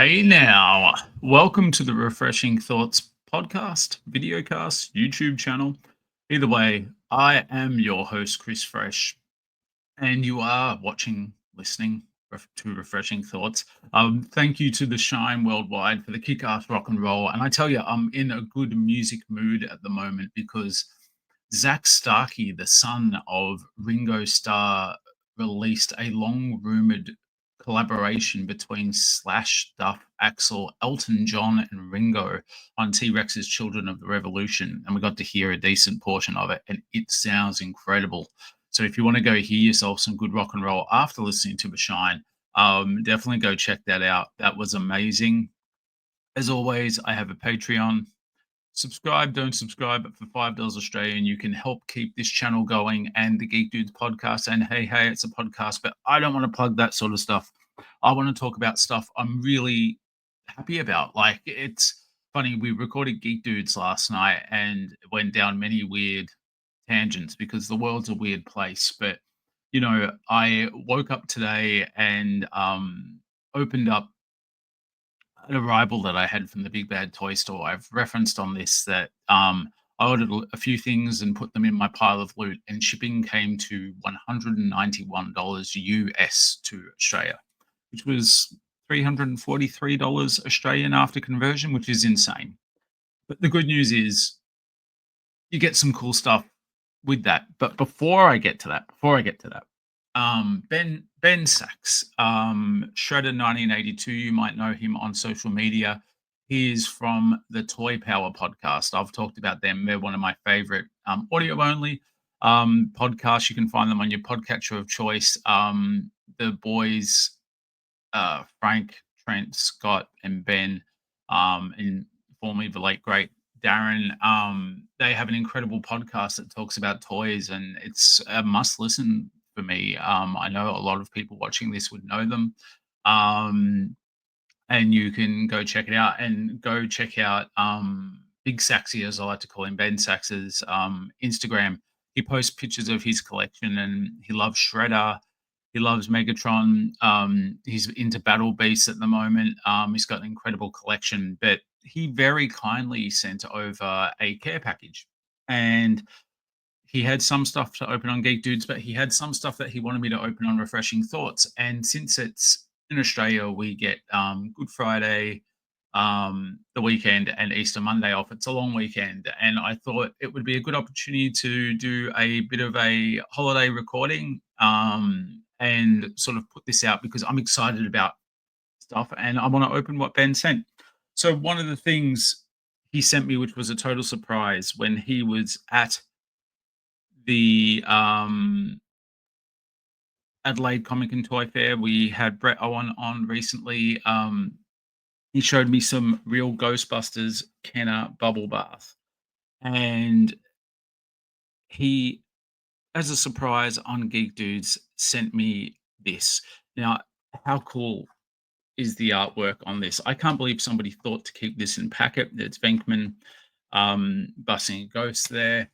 Hey now, welcome to the Refreshing Thoughts podcast, videocast, YouTube channel. Either way, I am your host, Chris Fresh, and you are watching, listening to Refreshing Thoughts. Thank you to the Shine Worldwide for the kickass rock and roll. And I tell you, I'm in a good music mood at the moment because Zach Starkey, the son of Ringo Starr, released a long rumored collaboration between Slash, Duff, Axel, Elton John, and Ringo on T Rex's Children of the Revolution. And we got to hear a decent portion of it, and it sounds incredible. So if you want to go hear yourself some good rock and roll after listening to The Shine, definitely go check that out. That was amazing. As always, I have a Patreon. Subscribe, don't subscribe, but for $5 Australian, you can help keep this channel going and the Geek Dudes podcast. And hey, it's a podcast, but I don't want to plug that sort of stuff. I want to talk about stuff I'm really happy about. Like, it's funny, we recorded Geek Dudes last night and it went down many weird tangents because the world's a weird place. But, I woke up today and opened up an arrival that I had from the Big Bad Toy Store. I've referenced on this that I ordered a few things and put them in my pile of loot, and shipping came to $191 US to Australia, which was $343 Australian after conversion, which is insane. But the good news is you get some cool stuff with that. But before I get to that, Ben Sachs, Shredder 1982. You might know him on social media. He is from the Toy Power podcast. I've talked about them. They're one of my favorite audio only podcasts. You can find them on your podcatcher of choice. The boys, Frank, Trent, Scott, and Ben, and formerly the late great Darren. They have an incredible podcast that talks about toys, and it's a must listen for me. I know a lot of people watching this would know them. Um, and you can go check it out and go check out Big Saxy, as I like to call him, Ben Sax's Instagram. He posts pictures of his collection and he loves Shredder. He loves Megatron. He's into Battle Beasts at the moment. He's got an incredible collection, but he very kindly sent over a care package. And he had some stuff to open on Geek Dudes, but he had some stuff that he wanted me to open on Refreshing Thoughts. And since it's in Australia, we get Good Friday, the weekend, and Easter Monday off. It's a long weekend, and I thought it would be a good opportunity to do a bit of a holiday recording and sort of put this out because I'm excited about stuff and I want to open what Ben sent. So one of the things he sent me, which was a total surprise, when he was at the Adelaide Comic and Toy Fair. We had Brett Owen on recently. He showed me some real Ghostbusters Kenner bubble bath, and he, as a surprise on Geek Dudes, sent me this. Now, how cool is the artwork on this? I can't believe somebody thought to keep this in packet. It's Venkman busting a ghost there.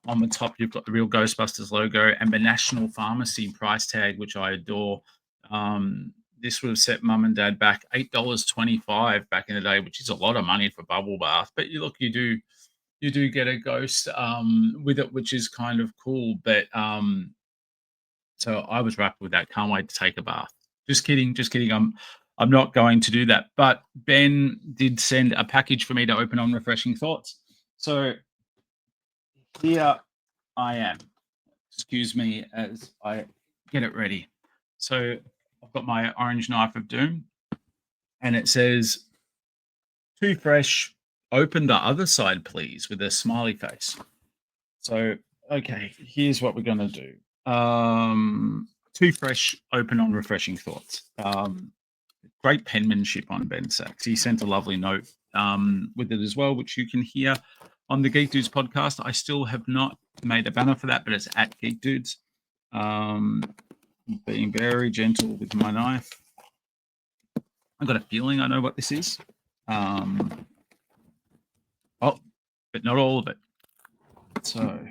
On the top, you've got the real Ghostbusters logo and the National Pharmacy price tag, which I adore. This would have set mum and dad back $8.25 back in the day, which is a lot of money for bubble bath. But you do get a ghost with it, which is kind of cool. But so I was wrapped with that. Can't wait to take a bath. Just kidding, just kidding. I'm not going to do that. But Ben did send a package for me to open on Refreshing Thoughts. So here I am. Excuse me as I get it ready. So I've got my orange knife of doom, and it says, "Too fresh. Open the other side, please," with a smiley face. So okay, here's what we're gonna do. Too fresh. Open on Refreshing Thoughts. Great penmanship on Ben Sachs. He sent a lovely note with it as well, which you can hear on the Geek Dudes podcast. I still have not made a banner for that, but it's at Geek Dudes. Being very gentle with my knife. I've got a feeling I know what this is. But not all of it. So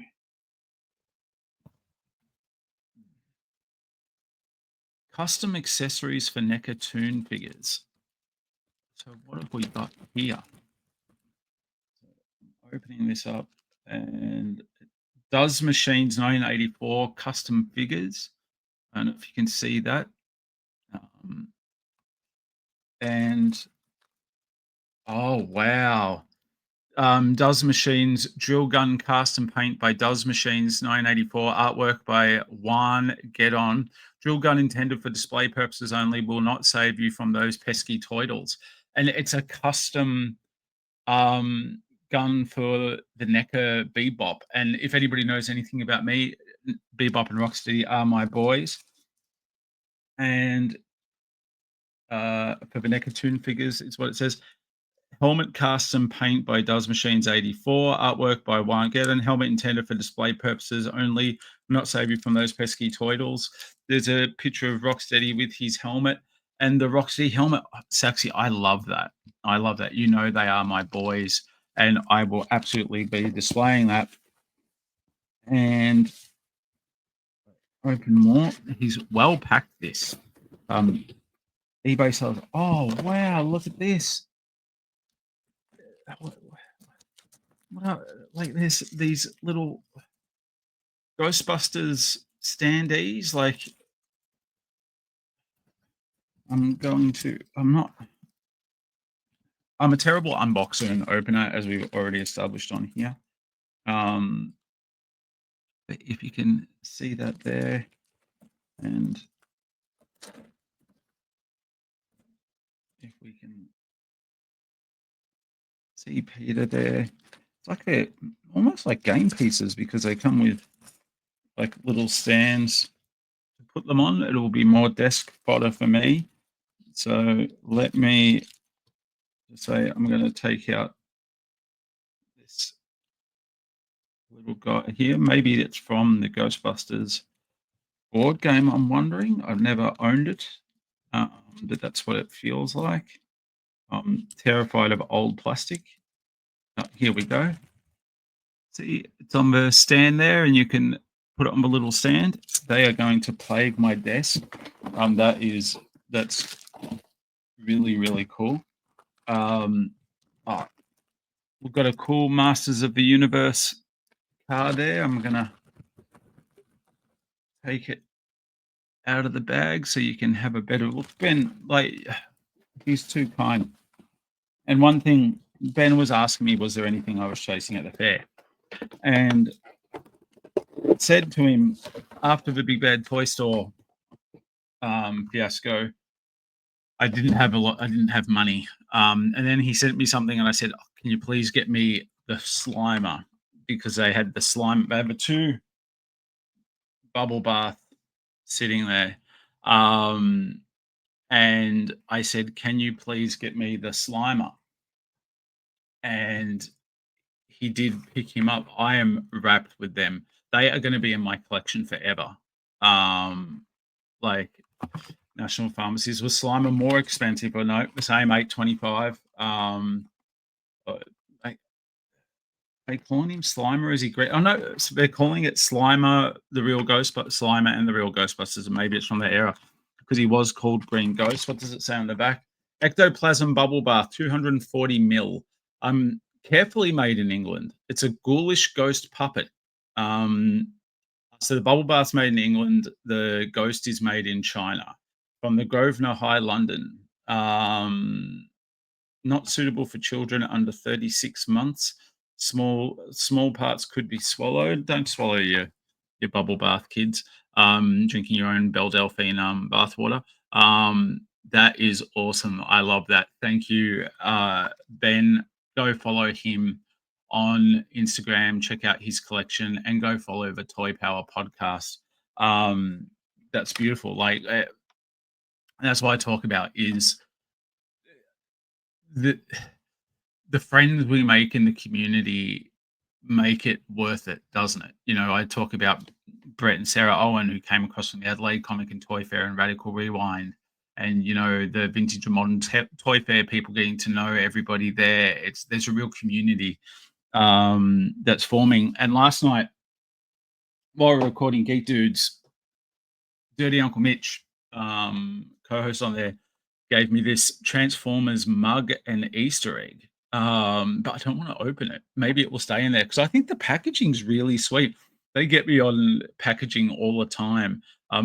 custom accessories for NECA Toon figures. So what have we got here? Opening this up, and Does Machines 1984 custom figures. I don't know if you can see that. Um, and oh wow. Does Machines Drill Gun Cast and Paint by Does Machines 1984. Artwork by Juan Gedon. Drill gun intended for display purposes only, will not save you from those pesky toidles. And it's a custom gun for the NECA Bebop. And if anybody knows anything about me, Bebop and Rocksteady are my boys. And for the NECA Toon figures, it's what it says. Helmet cast and paint by Does Machines 84. Artwork by Juan Gedon. Helmet intended for display purposes only. Not save you from those pesky toidles. There's a picture of Rocksteady with his helmet. And the Rocksteady helmet, Saxy, I love that. I love that. You know they are my boys. And I will absolutely be displaying that. And open more. He's well packed this. eBay sells. Oh, wow. Look at this. Like there's these little Ghostbusters standees. Like I'm a terrible unboxer and opener, as we've already established on here. But if you can see that there, and if we can see Peter there, it's like they're almost like game pieces because they come with like little stands to put them on. It will be more desk fodder for me. So let me just say I'm going to take out this little guy here. Maybe it's from the Ghostbusters board game, I'm wondering. I've never owned it, but that's what it feels like. I'm terrified of old plastic. Here we go. See, it's on the stand there, and you can put it on the little stand. They are going to plague my desk. That's really, really cool. We've got a cool Masters of the Universe card there. I'm gonna take it out of the bag so you can have a better look. Ben, like, he's too kind. And one thing Ben was asking me, was there anything I was chasing at the fair? And said to him after the Big Bad Toy Store fiasco, I didn't have money. And then he sent me something, and I said, oh, can you please get me the Slimer? Because they had the slime. They have a 2 bubble bath sitting there. And I said, can you please get me the Slimer? And he did pick him up. I am wrapped with them. They are going to be in my collection forever. Like National Pharmacies. Was Slimer more expensive or no? The same, $8.25. They calling him Slimer? Is he great? Oh no, they're calling it Slimer, the real Slimer and the real Ghostbusters, and maybe it's from the era because he was called Green Ghost. What does it say on the back? Ectoplasm bubble bath, 240 mil. Carefully made in England. It's a ghoulish ghost puppet. So the bubble bath's made in England. The ghost is made in China from the Grosvenor High, London. Not suitable for children under 36 months. Small parts could be swallowed. Don't swallow your bubble bath, kids. Drinking your own Belle Delphine bath water. That is awesome. I love that. Thank you, Ben. Go follow him on Instagram. Check out his collection and go follow the Toy Power podcast. That's beautiful. Like that's what I talk about is the friends we make in the community make it worth it, doesn't it? You know, I talk about Brett and Sarah Owen, who came across from the Adelaide Comic and Toy Fair and Radical Rewind, and you know the Vintage and Modern Toy Fair people getting to know everybody there. There's a real community that's forming. And last night, while we were recording Geek Dudes, Dirty Uncle Mitch, co-host on there, gave me this Transformers mug and Easter egg. But I don't want to open it. Maybe it will stay in there because I think the packaging's really sweet. They get me on packaging all the time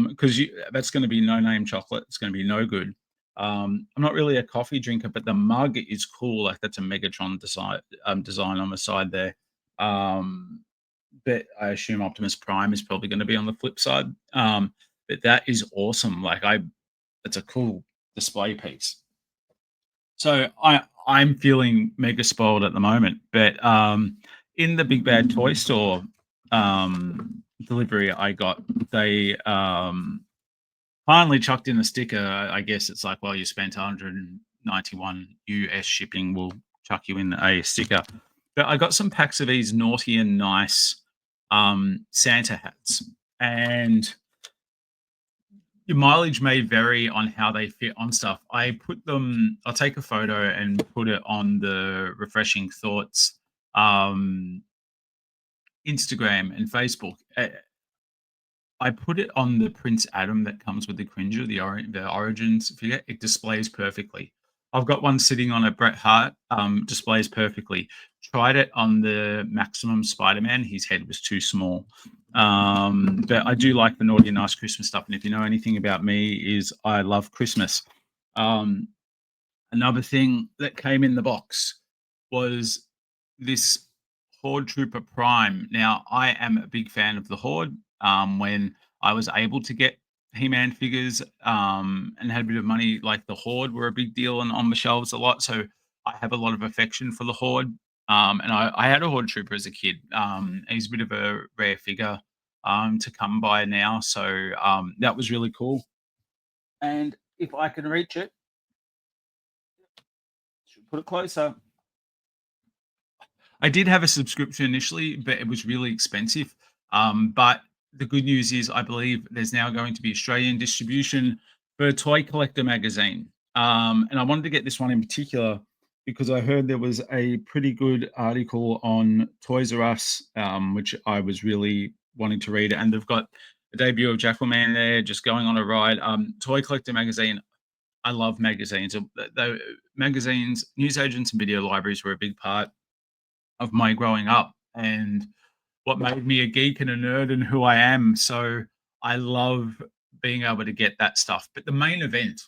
because that's going to be no name chocolate. It's going to be no good. I'm not really a coffee drinker, but the mug is cool. Like that's a Megatron design on the side there. Um, but I assume Optimus Prime is probably going to be on the flip side. But that is awesome. It's a cool display piece. So I'm feeling mega spoiled at the moment, but in the Big Bad Toy Store delivery I got, they finally chucked in a sticker. I guess it's like, well, you spent 191 US shipping, we'll chuck you in a sticker. But I got some packs of these naughty and nice Santa hats, and your mileage may vary on how they fit on stuff. I'll take a photo and put it on the Refreshing Thoughts um, Instagram and Facebook. I put it on the Prince Adam that comes with the Cringer, the Origins figure. It displays perfectly. I've got one sitting on a Bret Hart, displays perfectly. Tried it on the Maximum Spider-Man. His head was too small. But I do like the naughty and nice Christmas stuff. And if you know anything about me, is I love Christmas. Um, Another thing that came in the box was this Horde Trooper Prime. Now, I am a big fan of the Horde. When I was able to get He-Man figures and had a bit of money, like the Horde were a big deal and on the shelves a lot. So I have a lot of affection for the Horde. And I had a Horde Trooper as a kid. He's a bit of a rare figure to come by now. So that was really cool. And if I can reach it, should put it closer. I did have a subscription initially, but it was really expensive. But the good news is, I believe there's now going to be Australian distribution for Toy Collector magazine. And I wanted to get this one in particular because I heard there was a pretty good article on Toys R Us, which I was really wanting to read. And they've got the debut of Jackalman there, just going on a ride. Toy Collector magazine. I love magazines. Magazines, newsagents, and video libraries were a big part of my growing up and what made me a geek and a nerd and who I am. So I love being able to get that stuff. But the main event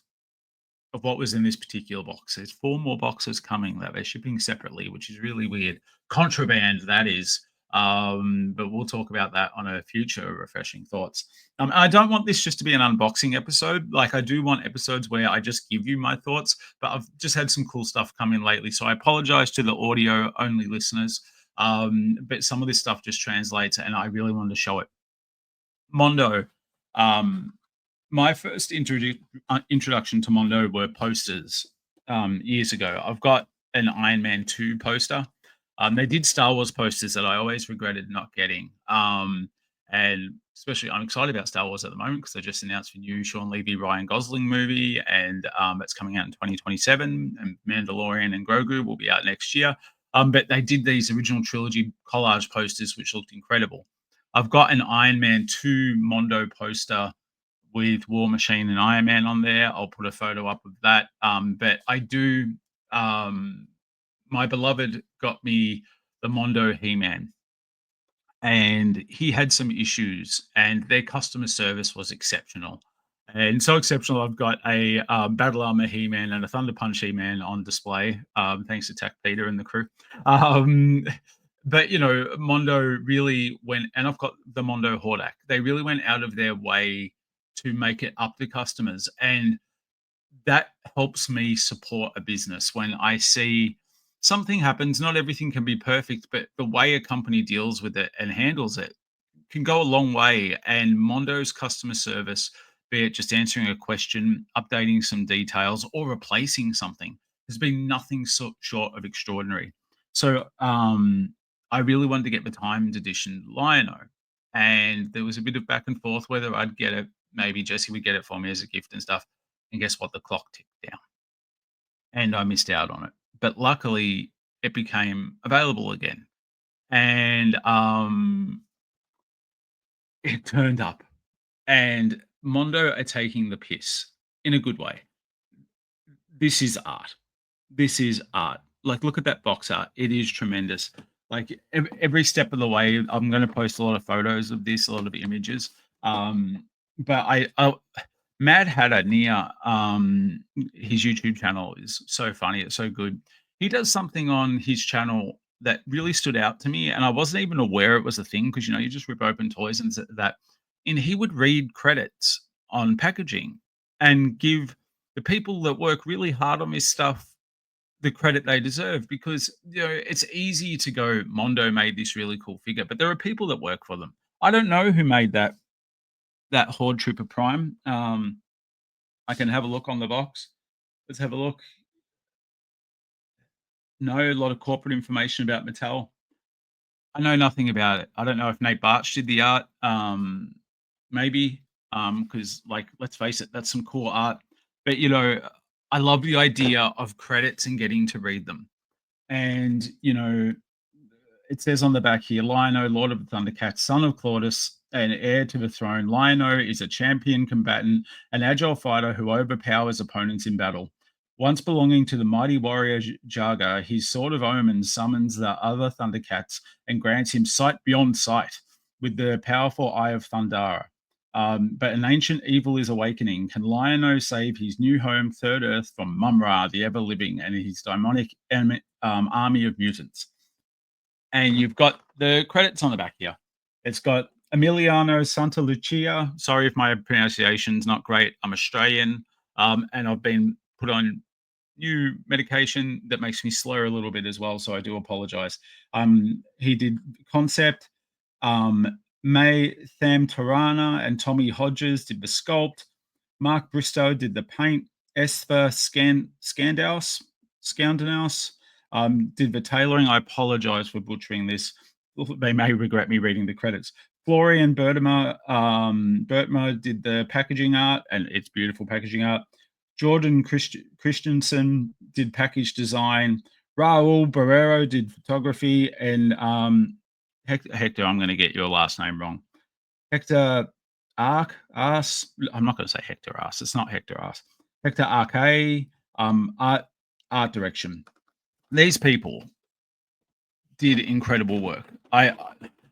of what was in this particular box, there's four more boxes coming that they're shipping separately, which is really weird. Contraband, that is. But we'll talk about that on a future Refreshing Thoughts. I don't want this just to be an unboxing episode. Like, I do want episodes where I just give you my thoughts, but I've just had some cool stuff come in lately. So I apologize to the audio only listeners. But some of this stuff just translates, and I really wanted to show it. Mondo. Um, my first introduction to Mondo were posters years ago. I've got an Iron Man 2 poster. They did Star Wars posters that I always regretted not getting. And especially, I'm excited about Star Wars at the moment because they just announced a new Sean Levy, Ryan Gosling movie, and it's coming out in 2027. And Mandalorian and Grogu will be out next year. But they did these original trilogy collage posters, which looked incredible. I've got an Iron Man 2 Mondo poster with War Machine and Iron Man on there. I'll put a photo up of that. But I do, my beloved got me the Mondo He-Man, and he had some issues, and their customer service was exceptional. And so exceptional, I've got a Battle Armor He-Man and a Thunder Punch He-Man on display, thanks to Tack Peter and the crew. Um, but Mondo really went, and I've got the Mondo Hordak. They really went out of their way to make it up to customers, and that helps me support a business when I see something happens. Not everything can be perfect, but the way a company deals with it and handles it can go a long way. And Mondo's customer service, be it just answering a question, updating some details, or replacing something, has been nothing short of extraordinary. So I really wanted to get the Times Edition Lion-O, and there was a bit of back and forth whether I'd get it. Maybe Jesse would get it for me as a gift and stuff. And guess what? The clock ticked down, and I missed out on it. But luckily, it became available again, and it turned up. And Mondo are taking the piss in a good way. This is art. This is art. Like, look at that box art. It is tremendous. Like every step of the way, I'm going to post a lot of photos of this, a lot of images. But Mad Hatter Nia, his YouTube channel is so funny. It's so good. He does something on his channel that really stood out to me, and I wasn't even aware it was a thing because you just rip open toys and that. And he would read credits on packaging and give the people that work really hard on this stuff the credit they deserve because it's easy to go Mondo made this really cool figure, but there are people that work for them. I don't know who made that Horde Trooper Prime. I can have a look on the box. Let's have a look. No, a lot of corporate information about Mattel. I know nothing about it. I don't know if Nate Barch did the art. Maybe because like let's face it, that's some cool art. But I love the idea of credits and getting to read them. And it says on the back here, Lion-O, Lord of the Thundercats, son of Claudius, and heir to the throne. Lion-O is a champion combatant, an agile fighter who overpowers opponents in battle. Once belonging to the mighty warrior Jaga, his sword of omen summons the other Thundercats and grants him sight beyond sight with the powerful eye of Thundara. But an ancient evil is awakening. Can Lion-O save his new home, Third Earth, from Mum-Ra, the ever-living, and his demonic army of mutants? And you've got the credits on the back here. It's got Emiliano Santa Lucia. Sorry if my pronunciation's not great. I'm Australian, and I've been put on new medication that makes me slur a little bit as well, so I do apologize. He did concept. May Tham Tarana and Tommy Hodges did the sculpt. Mark Bristow did the paint. Esther Scandaus did the tailoring. I apologize for butchering this. They may regret me reading the credits. Florian Bertma did the packaging art, and it's beautiful packaging art. Jordan Christensen did package design. Raul Barrero did photography, and Hector, I'm going to get your last name wrong. Hector Ars. I'm not going to say Hector Ars. It's not Hector Ars. Hector Arque. Art direction. These people did incredible work. I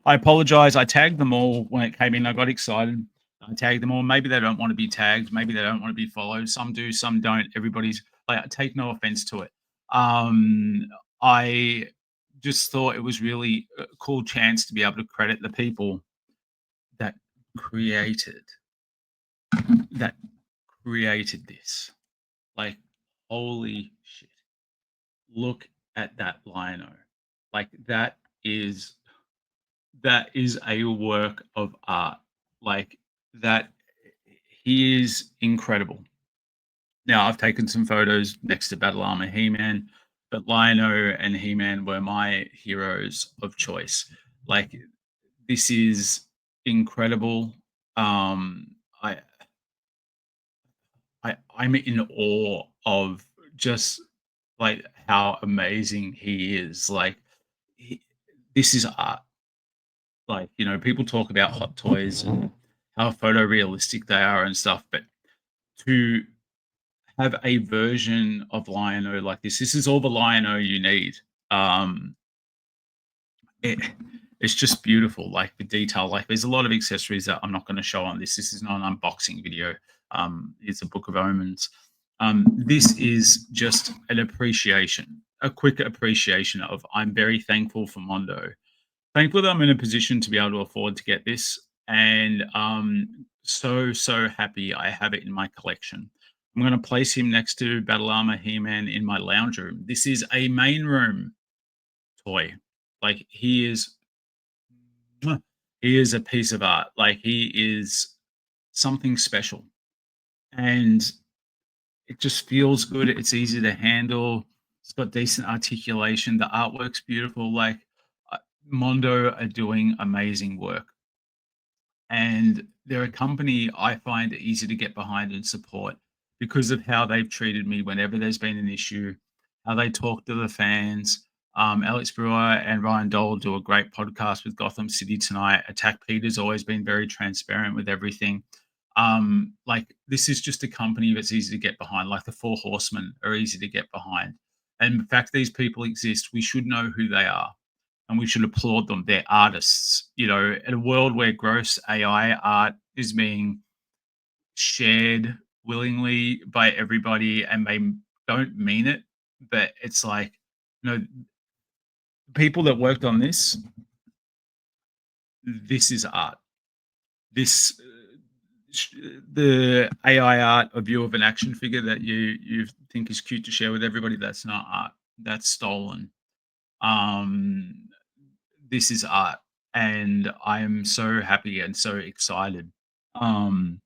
apologize. I tagged them all when it came in. I got excited. I tagged them all. Maybe they don't want to be tagged. Maybe they don't want to be followed. Some do, some don't. Everybody's like, I take no offense to it. I just thought it was really a cool chance to be able to credit the people that created that created this. Like, holy shit. Look at that Lion-O. Like that is a work of art. Like that he is incredible. Now I've taken some photos next to Battle Armor He-Man, but Lion-O and He-Man were my heroes of choice. Like this is incredible. I I'm in awe of just like how amazing he is. Like he, this is art. Like people talk about hot toys and how photorealistic they are and stuff, but to have a version of Lion-O like this is all the Lion-O you need. Um, it, it's just beautiful, like the detail. Like there's a lot of accessories that I'm not going to show on this. This is not an unboxing video. It's a Book of Omens. This is just an appreciation, a quick appreciation of I'm very thankful for Mondo. Thankful that I'm in a position to be able to afford to get this, and so happy I have it in my collection. I'm going to place him next to Battle Armor He-Man in my lounge room. This is a main room toy. Like he is a piece of art. Like he is something special, and it just feels good. It's easy to handle. It's got decent articulation. The artwork's beautiful. Like Mondo are doing amazing work. And they're a company I find easy to get behind and support because of how they've treated me whenever there's been an issue, how they talk to the fans. Alex Brewer and Ryan Dole do a great podcast with Gotham City Tonight. Attack Peter's always been very transparent with everything. Like this is just a company that's easy to get behind. Like the Four Horsemen are easy to get behind. And the fact these people exist, we should know who they are and we should applaud them. They're artists. In a world where gross AI art is being shared willingly by everybody and they don't mean it, but it's like, you know, people that worked on this is art. This the AI art of you of an action figure that you think is cute to share with everybody, that's not art. That's stolen. Um, this is art, and I am so happy and so excited. Um,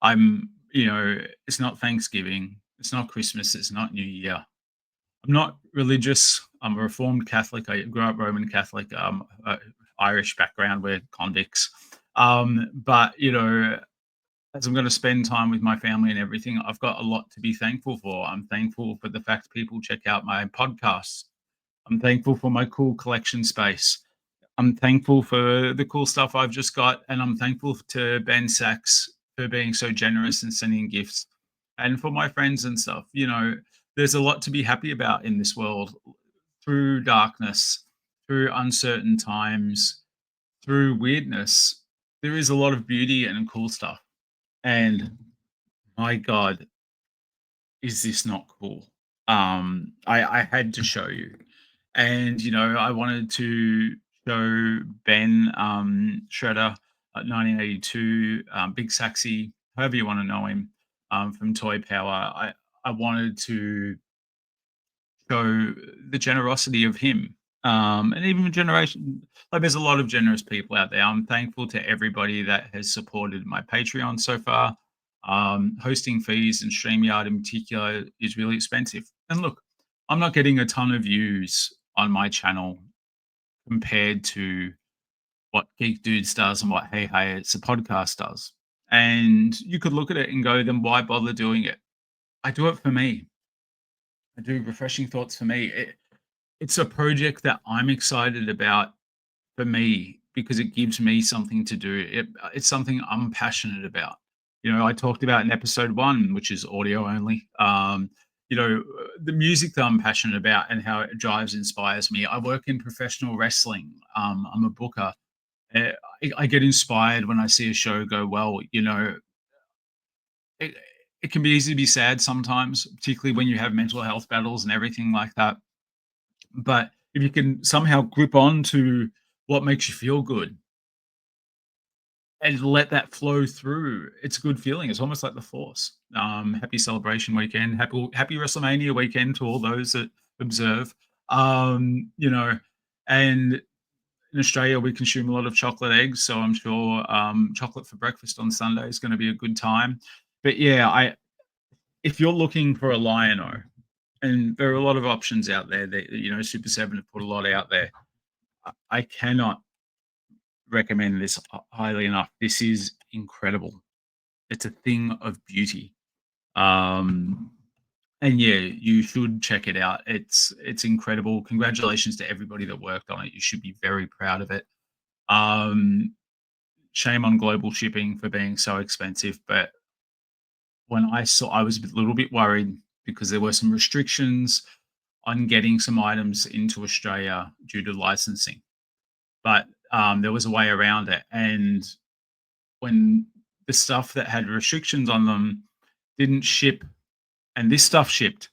it's not Thanksgiving, it's not Christmas, it's not New Year. I'm not religious. I'm a Reformed Catholic. I grew up Roman Catholic. Irish background. We're convicts. But as I'm going to spend time with my family and everything, I've got a lot to be thankful for. I'm thankful for the fact people check out my podcasts. I'm thankful for my cool collection space. I'm thankful for the cool stuff I've just got, and I'm thankful to Ben Sachs for being so generous and sending gifts, and for my friends and stuff. There's a lot to be happy about in this world, through darkness, through uncertain times, through weirdness. There is a lot of beauty and cool stuff. And my God, is this not cool? I had to show you. And I wanted to show Ben Shredder at 1982, Big Saxy, however you want to know him, from Toy Power. I wanted to show the generosity of him. And even generation, like there's a lot of generous people out there. I'm thankful to everybody that has supported my Patreon so far. Hosting fees and StreamYard in particular is really expensive. And look, I'm not getting a ton of views on my channel compared to what Geek Dudes does and what Hey Hey It's a Podcast does. And you could look at it and go, then why bother doing it? I do it for me. I do refreshing thoughts for me. It's a project that I'm excited about for me because it gives me something to do. It's something I'm passionate about. I talked about in episode 1, which is audio only. The music that I'm passionate about and how it drives, inspires me. I work in professional wrestling. I'm a booker. Uh, I get inspired when I see a show go well. It, it can be easy to be sad sometimes, particularly when you have mental health battles and everything like that. But if you can somehow grip on to what makes you feel good and let that flow through, it's a good feeling. It's almost like the Force. Happy celebration weekend, happy WrestleMania weekend to all those that observe. And in Australia we consume a lot of chocolate eggs, so I'm sure chocolate for breakfast on Sunday is going to be a good time. But yeah, if you're looking for a Lion-O, and there are a lot of options out there that Super 7 have put a lot out there. I cannot recommend this highly enough. This is incredible. It's a thing of beauty. And yeah, you should check it out. It's incredible. Congratulations to everybody that worked on it. You should be very proud of it. Shame on global shipping for being so expensive, but when I was a little bit worried because there were some restrictions on getting some items into Australia due to licensing. But there was a way around it. And when the stuff that had restrictions on them didn't ship and this stuff shipped,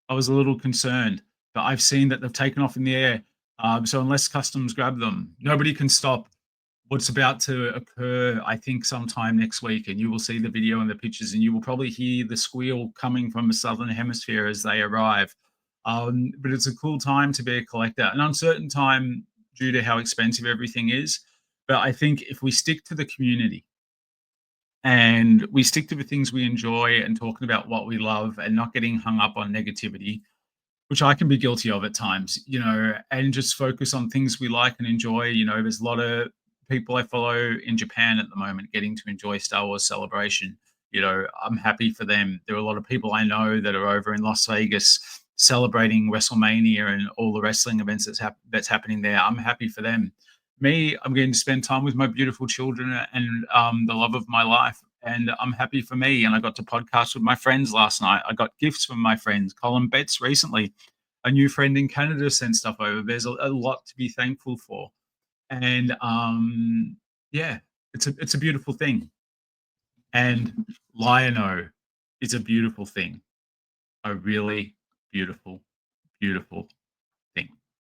I was a little concerned. But I've seen that they've taken off in the air. So unless customs grab them, nobody can stop what's about to occur, I think, sometime next week. And you will see the video and the pictures, and you will probably hear the squeal coming from the Southern Hemisphere as they arrive. But it's a cool time to be a collector, an uncertain time due to how expensive everything is. But I think if we stick to the community and we stick to the things we enjoy and talking about what we love and not getting hung up on negativity, which I can be guilty of at times, and just focus on things we like and enjoy. There's a lot of people I follow in Japan at the moment getting to enjoy Star Wars Celebration. I'm happy for them. There are a lot of people I know that are over in Las Vegas celebrating WrestleMania and all the wrestling events that's happening there. I'm happy for them. Me, I'm getting to spend time with my beautiful children and the love of my life. And I'm happy for me. And I got to podcast with my friends last night. I got gifts from my friends. Colin Betts recently, a new friend in Canada, sent stuff over. There's a lot to be thankful for. And yeah, it's a beautiful thing. And Lion-O is a beautiful thing. A really beautiful, beautiful